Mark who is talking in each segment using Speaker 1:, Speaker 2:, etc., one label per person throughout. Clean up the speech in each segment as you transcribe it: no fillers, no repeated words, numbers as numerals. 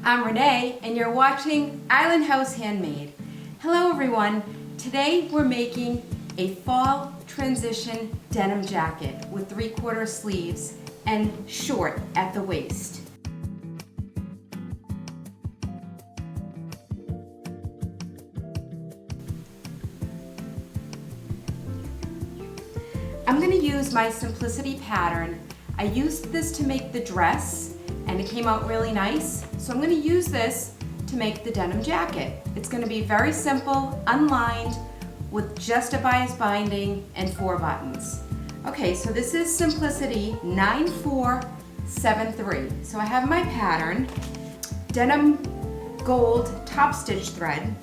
Speaker 1: I'm Renee and you're watching Island House Handmade. Hello everyone. Today we're making a fall transition denim jacket with 3/4 sleeves and short at the waist. I'm going to use my Simplicity pattern. I used this to make the dress and it came out really nice. So I'm going to use this to make the denim jacket. It's going to be very simple, unlined, with just a bias binding and 4 buttons. Okay, so this is Simplicity 9473. So I have my pattern, denim gold top stitch thread,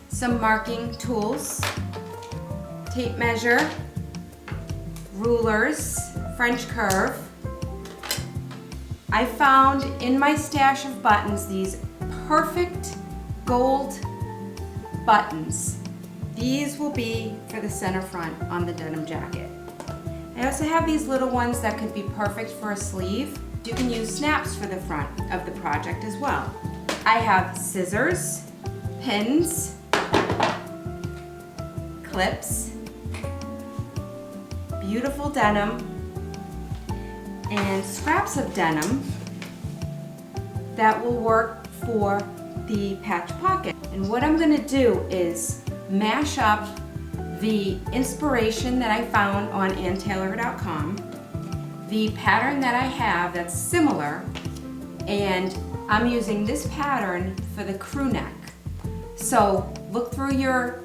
Speaker 1: some marking tools, tape measure, rulers, French curve. I found in my stash of buttons these perfect gold buttons. These will be for the center front on the denim jacket. I also have these little ones that could be perfect for a sleeve. You can use snaps for the front of the project as well. I have scissors, pins, clips, beautiful denim, and scraps of denim that will work for the patch pocket. And what I'm going to do is mash up the inspiration that I found on AnnTaylor.com, the pattern that I have that's similar, and I'm using this pattern for the crew neck. So look through your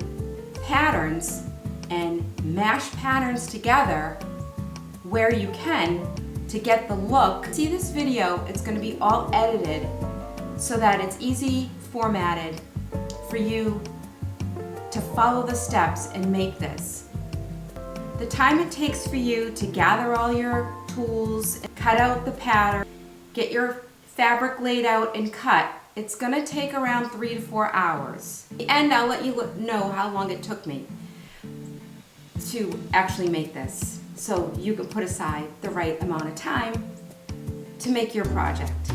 Speaker 1: patterns and mash patterns together where you can to get the look. See this video, it's going to be all edited so that it's easy formatted for you to follow the steps and make this. The time it takes for you to gather all your tools, cut out the pattern, get your fabric laid out and cut, it's going to take around 3 to 4 hours. At the end, I'll let you know how long it took me to actually make this, so you can put aside the right amount of time to make your project.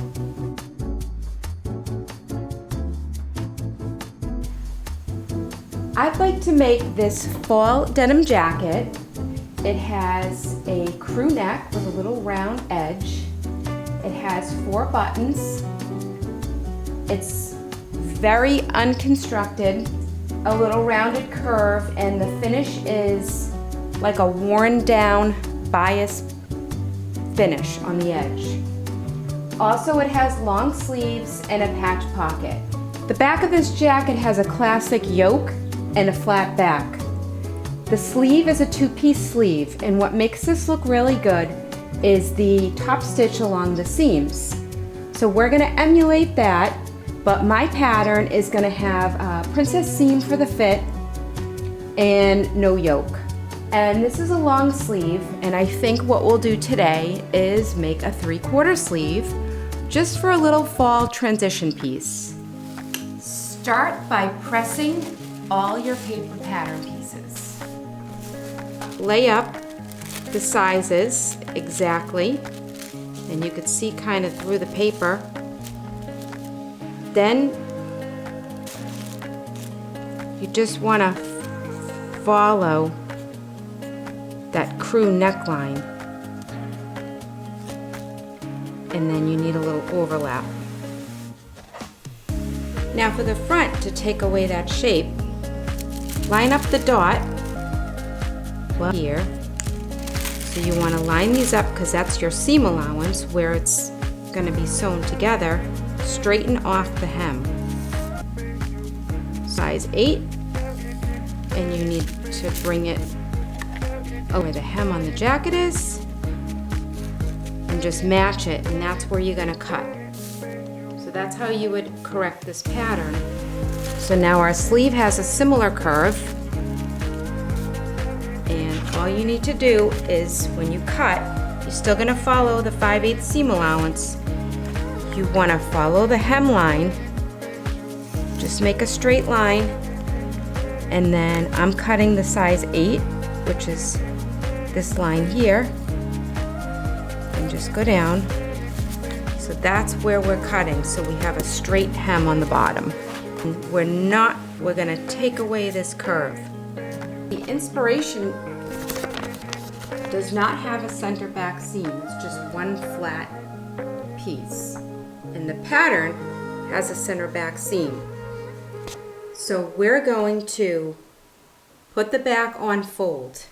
Speaker 1: I'd like to make this fall denim jacket. It has a crew neck with a little round edge. It has 4 buttons. It's very unconstructed, a little rounded curve, and the finish is like a worn down bias finish on the edge. Also, it has long sleeves and a patch pocket. The back of this jacket has a classic yoke and a flat back. The sleeve is a 2-piece sleeve, and what makes this look really good is the top stitch along the seams. So we're going to emulate that, but my pattern is going to have a princess seam for the fit and no yoke. And this is a long sleeve, and I think what we'll do today is make a 3/4 sleeve just for a little fall transition piece. Start by pressing all your paper pattern pieces. Lay up the sizes exactly, and you could see kind of through the paper. Then you just want to follow that crew neckline, and then you need a little overlap. Now for the front, to take away that shape, line up the dot here. So you want to line these up because that's your seam allowance where it's going to be sewn together. Straighten off the hem. Size 8, and you need to bring it where the hem on the jacket is and just match it, and that's where you're going to cut. So that's how you would correct this pattern. So now our sleeve has a similar curve, and all you need to do is when you cut, you're still going to follow the 5/8 seam allowance. You want to follow the hem line, just make a straight line, and then I'm cutting the size 8, which is this line here, and just go down. So that's where we're cutting, so we have a straight hem on the bottom. We're gonna take away this curve. The inspiration does not have a center back seam, it's just one flat piece. And the pattern has a center back seam. So we're going to put the back on fold,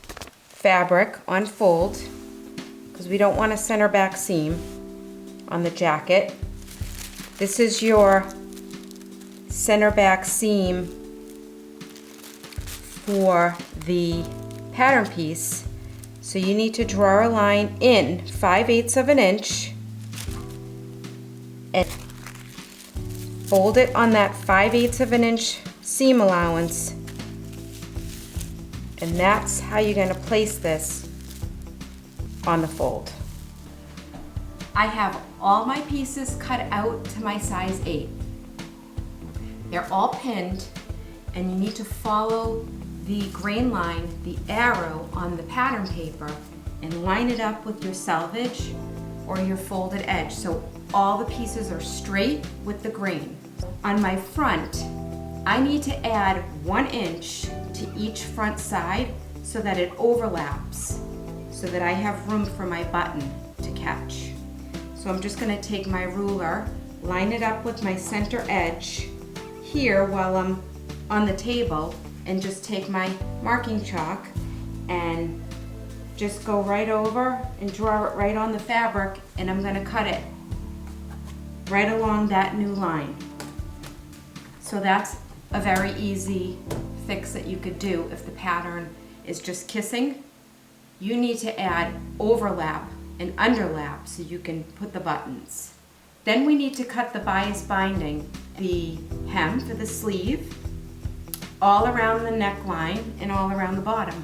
Speaker 1: fabric on fold, because we don't want a center back seam on the jacket. This is your center back seam for the pattern piece. So you need to draw a line in 5/8 of an inch and fold it on that 5/8 of an inch seam allowance. And that's how you're going to place this on the fold. I have all my pieces cut out to my size 8. They're all pinned, and you need to follow the grain line, the arrow on the pattern paper, and line it up with your selvage or your folded edge so all the pieces are straight with the grain. On my front, I need to add 1 inch to each front side so that it overlaps, so that I have room for my button to catch. So I'm just going to take my ruler, line it up with my center edge here while I'm on the table, and just take my marking chalk and just go right over and draw it right on the fabric, and I'm going to cut it right along that new line. So that's a very easy fix that you could do if the pattern is just kissing. You need to add overlap and underlap so you can put the buttons. Then we need to cut the bias binding, the hem for the sleeve, all around the neckline and all around the bottom.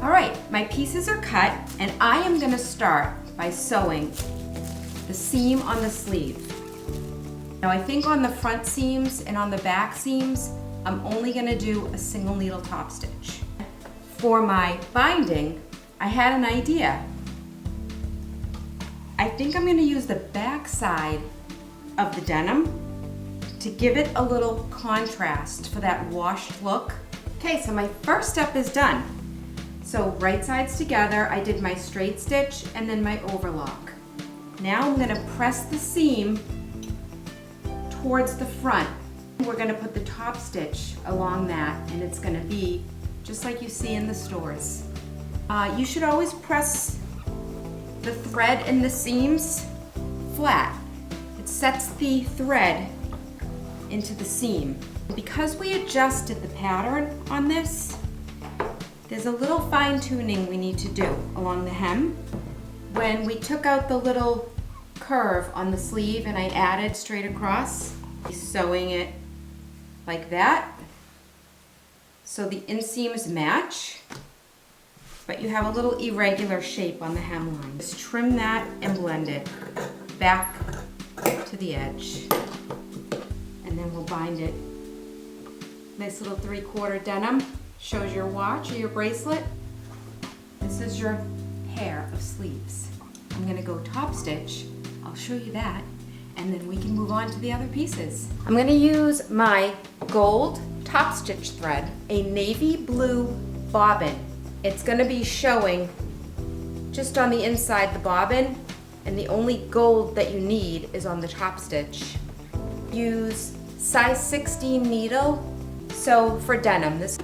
Speaker 1: All right, my pieces are cut, and I am going to start by sewing the seam on the sleeve. Now I think on the front seams and on the back seams, I'm only going to do a single needle top stitch. For my binding, I had an idea. I think I'm going to use the back side of the denim to give it a little contrast for that washed look. Okay, so my first step is done. So right sides together, I did my straight stitch and then my overlock. Now I'm going to press the seam towards the front. We're going to put the top stitch along that, and it's going to be just like you see in the stores. You should always press the thread in the seams flat. It sets the thread into the seam. Because we adjusted the pattern on this, there's a little fine tuning we need to do along the hem. When we took out the little curve on the sleeve and I added straight across, sewing it like that so the inseams match, but you have a little irregular shape on the hemline. Just trim that and blend it back to the edge, and then we'll bind it. Nice little 3/4 denim, shows your watch or your bracelet. This is your pair of sleeves. I'm going to go top stitch, I'll show you that, and then we can move on to the other pieces. I'm going to use my gold top stitch thread, a navy blue bobbin. It's going to be showing just on the inside the bobbin, and the only gold that you need is on the top stitch. Use size 16 needle, so for denim, this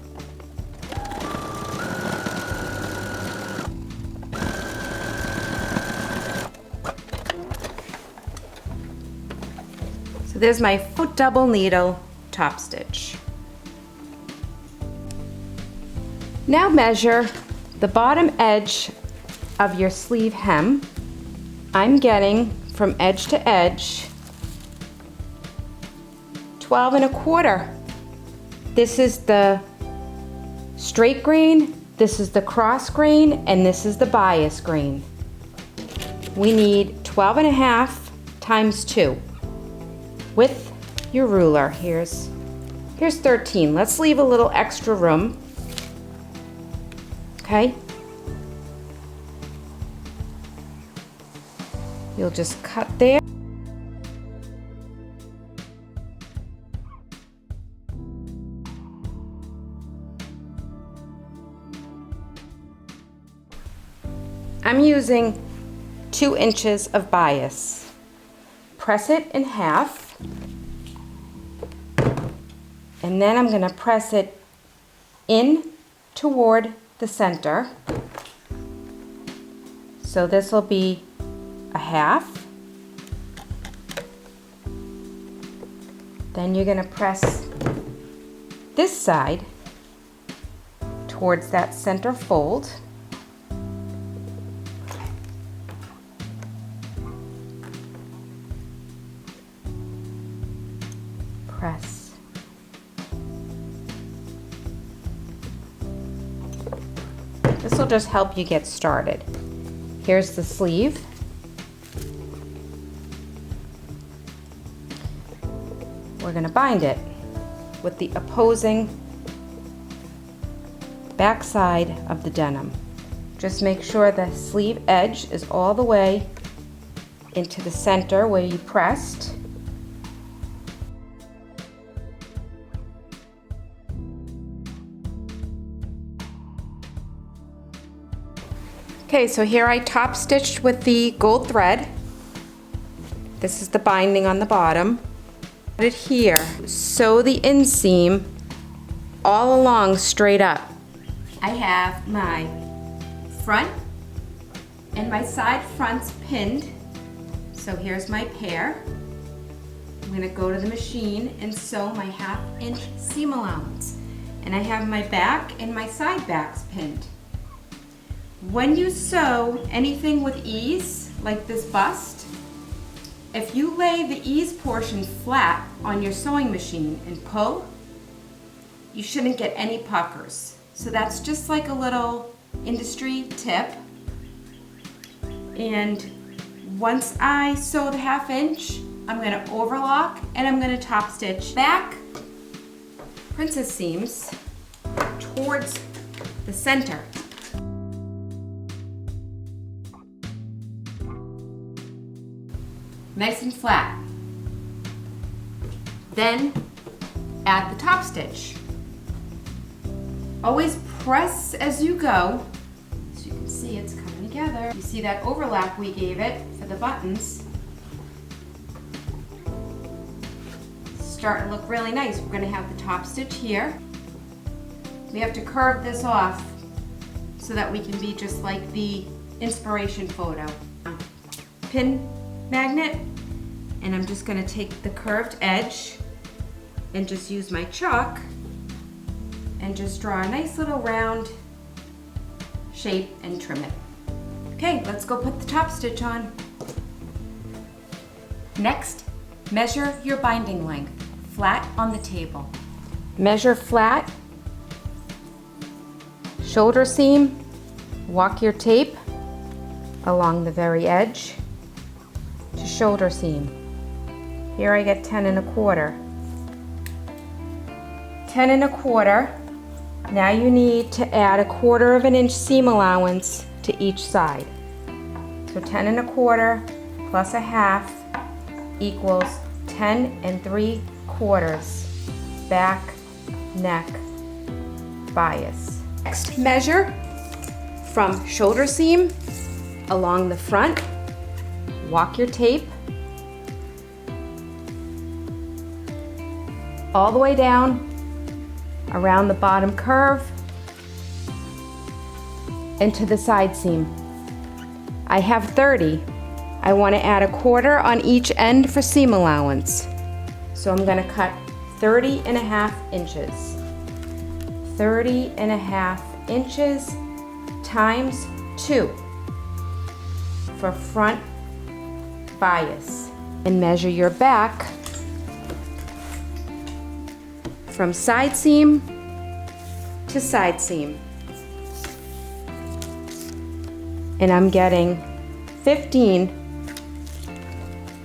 Speaker 1: there's my double needle top stitch. Now measure the bottom edge of your sleeve hem. I'm getting from edge to edge 12 1/4. This is the straight grain, this is the cross grain, and this is the bias grain. We need 12 1/2 times 2. With your ruler, here's 13. Let's leave a little extra room. Okay? You'll just cut there. I'm using 2 inches of bias. Press it in half, and then I'm going to press it in toward the center. So this will be a half. Then you're going to press this side towards that center fold. Press. This will just help you get started. Here's the sleeve. We're going to bind it with the opposing back side of the denim. Just make sure the sleeve edge is all the way into the center where you pressed. Okay, so here I top stitched with the gold thread. This is the binding on the bottom. Put it here. Sew the inseam all along straight up. I have my front and my side fronts pinned. So here's my pair. I'm gonna go to the machine and sew my 1/2 inch seam allowance. And I have my back and my side backs pinned. When you sew anything with ease, like this bust, if you lay the ease portion flat on your sewing machine and pull, you shouldn't get any puckers. So that's just like a little industry tip. And once I sew the 1/2 inch, I'm going to overlock and I'm going to top stitch back princess seams towards the center. Nice and flat. Then add the top stitch. Always press as you go, so you can see it's coming together. You see that overlap we gave it for the buttons. It's starting to look really nice. We're going to have the top stitch here. We have to curve this off so that we can be just like the inspiration photo. Pin magnet, and I'm just going to take the curved edge and just use my chalk and just draw a nice little round shape and trim it. Okay, let's go put the top stitch on. Next, measure your binding length, flat on the table. Measure flat, shoulder seam, walk your tape along the very edge to shoulder seam. Here I get 10 1/4. 10 1/4. Now you need to add 1/4 inch seam allowance to each side. So 10 1/4 plus 1/2 equals 10 3/4 back, neck, bias. Next, measure from shoulder seam along the front. Walk your tape all the way down around the bottom curve into the side seam. I have 30. I want to add 1/4 on each end for seam allowance. So I'm going to cut 30 1/2 inches. 30 1/2 inches times 2 for front bias, and measure your back from side seam to side seam. And I'm getting 15,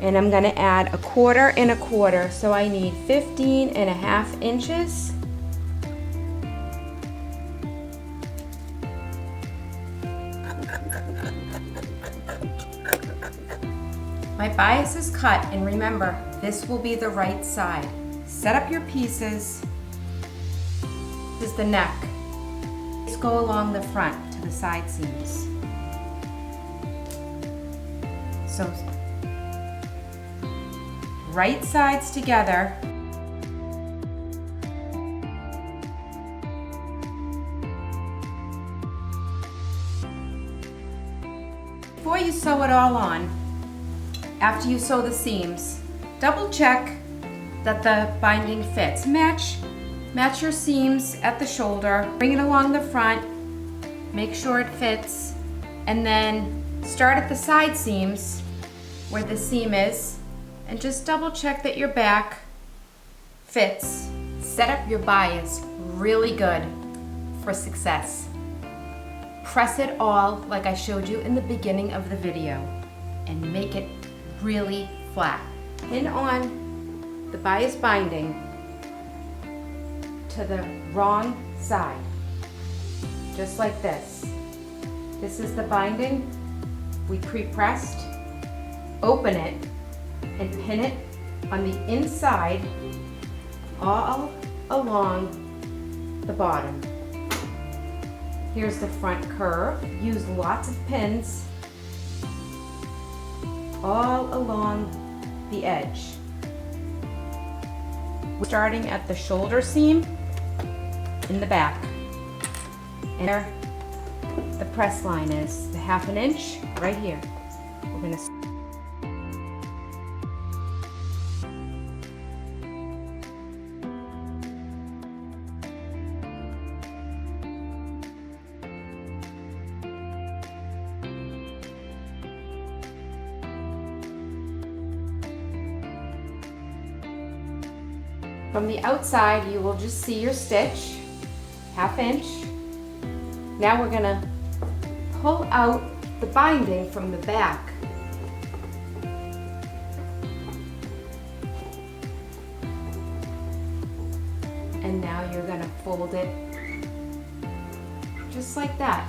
Speaker 1: and I'm going to add 1/4 and 1/4, so I need 15 1/2 inches. My bias is cut, and remember, this will be the right side. Set up your pieces. This is the neck. Just go along the front to the side seams. So, right sides together. Before you sew it all on, after you sew the seams, double check that the binding fits. Match your seams at the shoulder, bring it along the front, make sure it fits, and then start at the side seams where the seam is, and just double check that your back fits. Set up your bias really good for success. Press it all like I showed you in the beginning of the video and make it really flat. Pin on the bias binding to the wrong side, just like this. This is the binding we pre-pressed. Open it and pin it on the inside all along the bottom. Here's the front curve. Use lots of pins all along the edge. Starting at the shoulder seam in the back. And there the press line is, the 1/2 inch right here. We're gonna From the outside, you will just see your stitch, 1/2 inch. Now we're gonna pull out the binding from the back. And now you're gonna fold it just like that.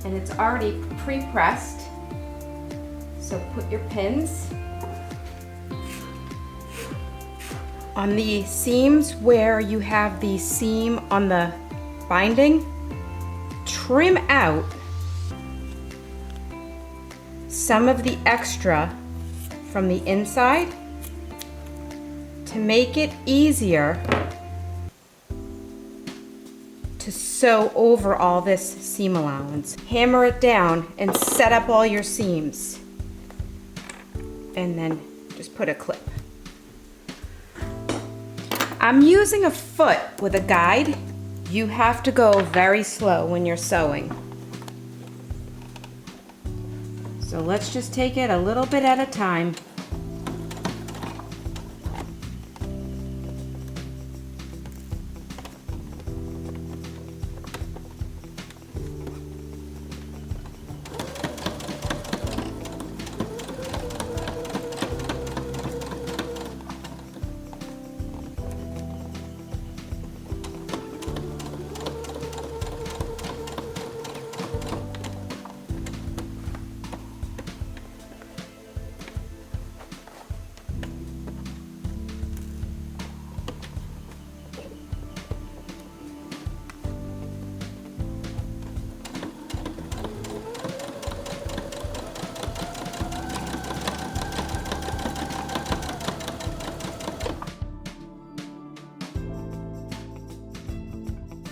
Speaker 1: And it's already pre-pressed, so put your pins on the seams where you have the seam on the binding. Trim out some of the extra from the inside to make it easier to sew over all this seam allowance. Hammer it down and set up all your seams, and then just put a clip. I'm using a foot with a guide. You have to go very slow when you're sewing. So let's just take it a little bit at a time.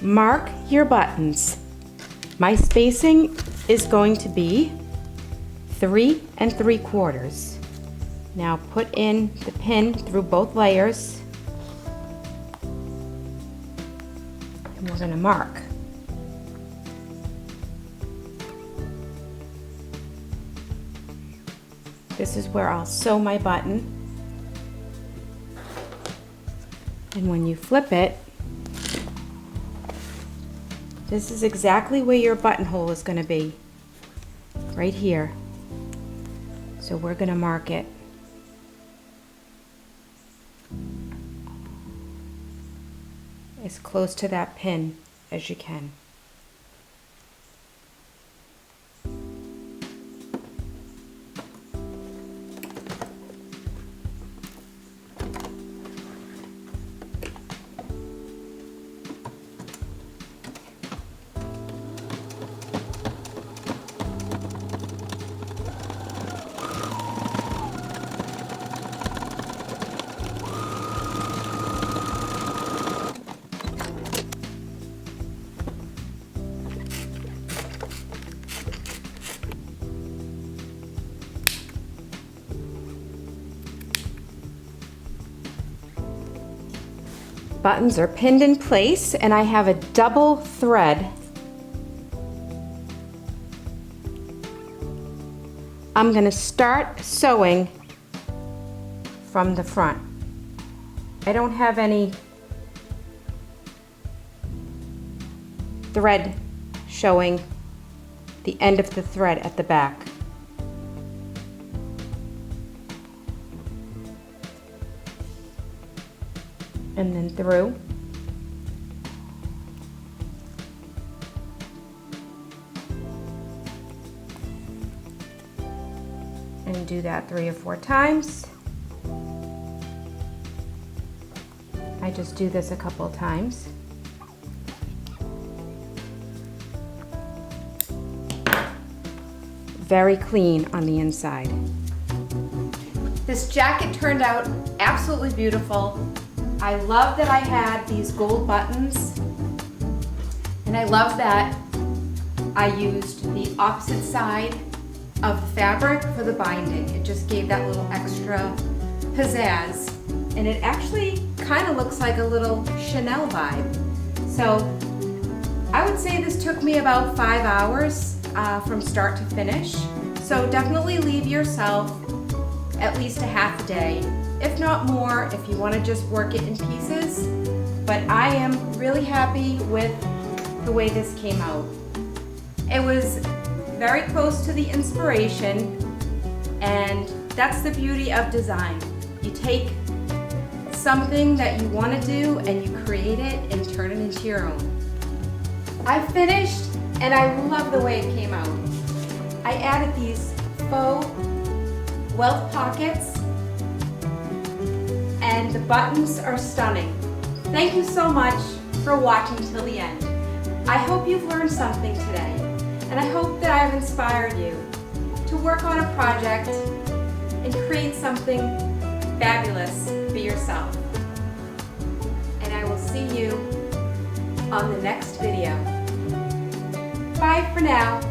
Speaker 1: Mark your buttons. My spacing is going to be 3 3/4. Now put in the pin through both layers, and we're going to mark. This is where I'll sew my button, and when you flip it, this is exactly where your buttonhole is going to be, right here. So we're going to mark it. As close to that pin as you can. Buttons are pinned in place, and I have a double thread. I'm going to start sewing from the front. I don't have any thread showing the end of the thread at the back. And then through. And do that 3 or 4 times. I just do this a couple of times. Very clean on the inside. This jacket turned out absolutely beautiful. I love that I had these gold buttons, and I love that I used the opposite side of the fabric for the binding. It just gave that little extra pizzazz, and it actually kind of looks like a little Chanel vibe. So I would say this took me about 5 hours from start to finish. So definitely leave yourself at least a half a day, if not more, if you want to just work it in pieces. But I am really happy with the way this came out. It was very close to the inspiration, and that's the beauty of design. You take something that you want to do and you create it and turn it into your own. I finished, and I love the way it came out. I added these faux welt pockets, and the buttons are stunning. Thank you so much for watching till the end. I hope you've learned something today, and I hope that I've inspired you to work on a project and create something fabulous for yourself. And I will see you on the next video. Bye for now.